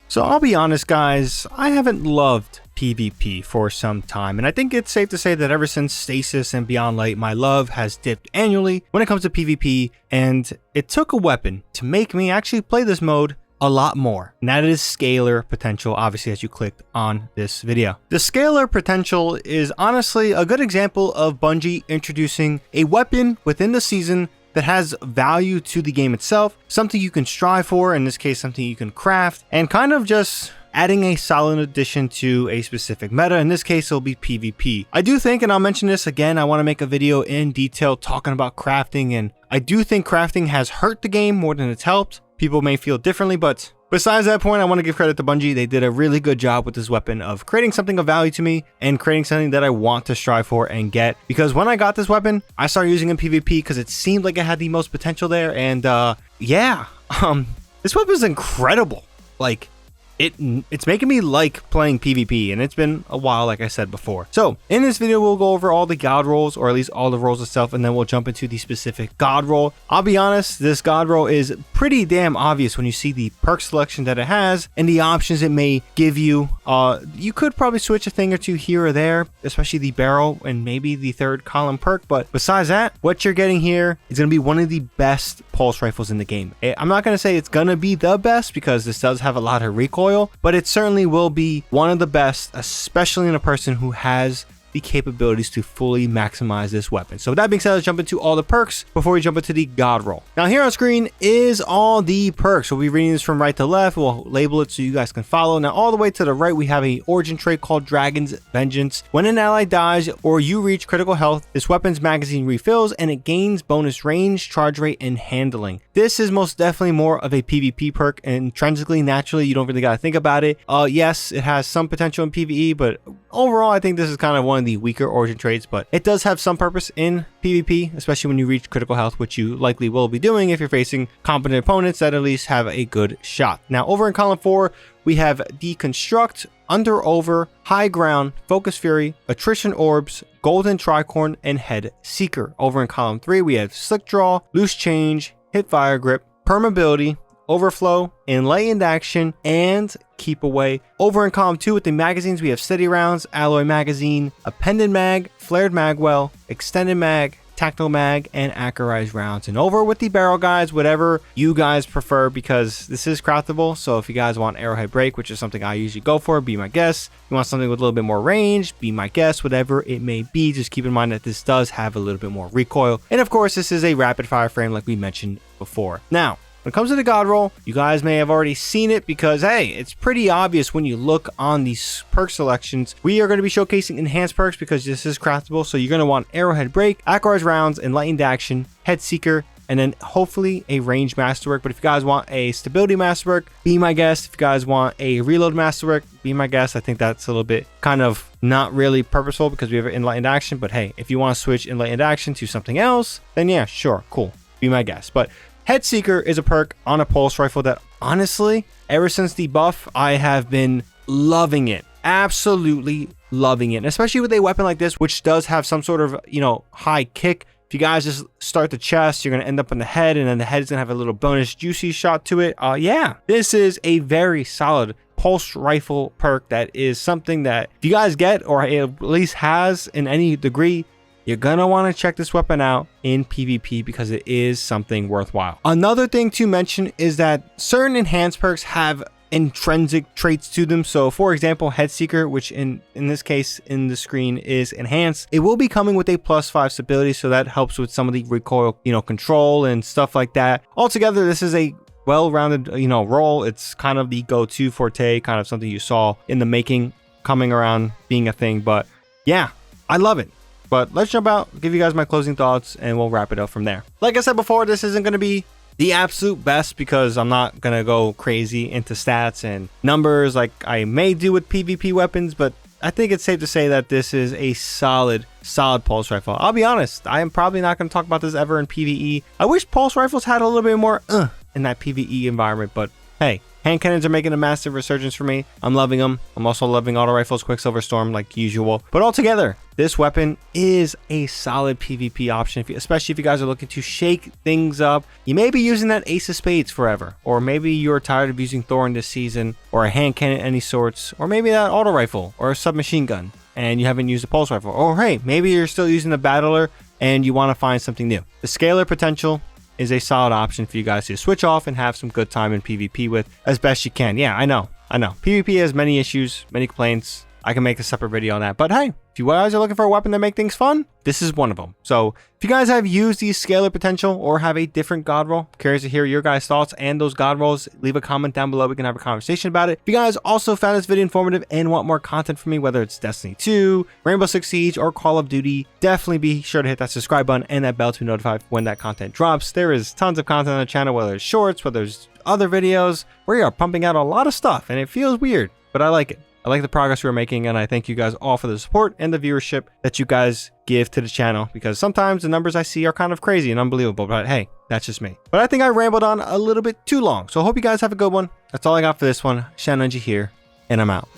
So I'll be honest guys, I haven't loved PvP for some time, and I think it's safe to say that ever since Stasis and Beyond Light, my love has dipped annually when it comes to PvP, and it took a weapon to make me actually play this mode a lot more, and that is Scalar Potential, obviously, as you clicked on this video. The Scalar Potential is honestly a good example of Bungie introducing a weapon within the season that has value to the game itself, something you can strive for, in this case something you can craft, and kind of just adding a solid addition to a specific meta. In this case, it'll be PvP. I do think, and I'll mention this again, I want to make a video in detail talking about crafting, and I do think crafting has hurt the game more than it's helped. People may feel differently, but besides that point, I want to give credit to Bungie. They did a really good job with this weapon of creating something of value to me and creating something that I want to strive for and get. Because when I got this weapon, I started using it in PvP because it seemed like it had the most potential there. And yeah, this weapon is incredible. Like, it's making me like playing PvP, and it's been a while, like I said before. So in this video, we'll go over all the god rolls, or at least all the rolls itself, and then we'll jump into the specific god roll. I'll be honest, this god roll is pretty damn obvious when you see the perk selection that it has and the options it may give you. You could probably switch a thing or two here or there, especially the barrel and maybe the third column perk, but besides that, what you're getting here is going to be one of the best pulse rifles in the game. I'm not going to say it's going to be the best because this does have a lot of recoil, but it certainly will be one of the best, especially in a person who has the capabilities to fully maximize this weapon. So with that being said, let's jump into all the perks before we jump into the god roll. Now here on screen is all the perks. We'll be reading this from right to left. We'll label it so you guys can follow. Now all the way to the right, we have a origin trait called Dragon's Vengeance. When an ally dies or you reach critical health, this weapon's magazine refills and it gains bonus range, charge rate, and handling. This is most definitely more of a PvP perk, and intrinsically, naturally, you don't really got to think about it. Yes, it has some potential in PvE, but overall, I think this is kind of one of the weaker origin traits, but it does have some purpose in PvP, especially when you reach critical health, which you likely will be doing if you're facing competent opponents that at least have a good shot. Now, over in column 4, we have Deconstruct, Under Over, High Ground, Focus Fury, Attrition Orbs, Golden Tricorn, and Head Seeker. Over in column 3, we have Slick Draw, Loose Change, Hip Fire Grip, Permability, Overflow, Enlightened Action, and Keep Away. Over in column 2 with the magazines, we have Steady Rounds, Alloy Magazine, Appended Mag, Flared Magwell, Extended Mag, Tactical Mag, and Accurized Rounds. And over with the barrel, guys, whatever you guys prefer, because this is craftable. So if you guys want Arrowhead Break, which is something I usually go for, be my guest. You want something with a little bit more range, be my guest. Whatever it may be, just keep in mind that this does have a little bit more recoil. And of course, this is a rapid fire frame like we mentioned before. Now, when it comes to the god roll, you guys may have already seen it because, hey, it's pretty obvious when you look on these perk selections. We are going to be showcasing enhanced perks because this is craftable. So you're going to want Arrowhead Break, Accurized Rounds, Enlightened Action, Head Seeker, and then hopefully a range masterwork. But if you guys want a stability masterwork, be my guest. If you guys want a reload masterwork, be my guest. I think that's a little bit kind of not really purposeful because we have Enlightened Action. But hey, if you want to switch Enlightened Action to something else, then yeah, sure, cool, be my guest. But Head Seeker is a perk on a pulse rifle that honestly, ever since the buff, I have been loving it. Absolutely loving it. And especially with a weapon like this, which does have some sort of, high kick. If you guys just start the chest, you're going to end up on the head, and then the head is going to have a little bonus juicy shot to it. Yeah, this is a very solid pulse rifle perk that is something that if you guys get, or at least has in any degree, you're gonna want to check this weapon out in PvP because it is something worthwhile. Another thing to mention is that certain enhanced perks have intrinsic traits to them. So for example, Head Seeker, which in this case in the screen is enhanced, it will be coming with a +5 stability, so that helps with some of the recoil control and stuff like that. Altogether, this is a well-rounded roll. It's kind of the go-to forte, kind of something you saw in the making, coming around being a thing. But yeah, I love it. But let's jump out, give you guys my closing thoughts, and we'll wrap it up from there. Like I said before, this isn't going to be the absolute best because I'm not going to go crazy into stats and numbers like I may do with PvP weapons, but I think it's safe to say that this is a solid pulse rifle. I'll be honest, I am probably not going to talk about this ever in PvE. I wish pulse rifles had a little bit more in that PvE environment, but hey, Hand cannons are making a massive resurgence for me. I'm loving them. I'm also loving auto rifles, Quicksilver Storm like usual. But altogether, this weapon is a solid PvP option, especially if you guys are looking to shake things up. You may be using that Ace of Spades forever, or maybe you're tired of using Thorin this season, or a hand cannon any sorts, or maybe that auto rifle or a submachine gun, and you haven't used a pulse rifle. Or hey, maybe you're still using the battler and you want to find something new. The Scalar Potential is a solid option for you guys to switch off and have some good time in PvP with as best you can. Yeah, I know. PvP has many issues, many complaints. I can make a separate video on that. But hey, if you guys are looking for a weapon to make things fun, this is one of them. So if you guys have used these Scalar Potential or have a different god roll, curious to hear your guys' thoughts and those god rolls, leave a comment down below. We can have a conversation about it. If you guys also found this video informative and want more content from me, whether it's Destiny 2, Rainbow Six Siege, or Call of Duty, definitely be sure to hit that subscribe button and that bell to be notified when that content drops. There is tons of content on the channel, whether it's shorts, whether it's other videos. We are pumping out a lot of stuff and it feels weird, but I like it. I like the progress we're making, and I thank you guys all for the support and the viewership that you guys give to the channel, because sometimes the numbers I see are kind of crazy and unbelievable, but hey, that's just me. But I think I rambled on a little bit too long, so I hope you guys have a good one. That's all I got for this one. ShadowNinja here, and I'm out.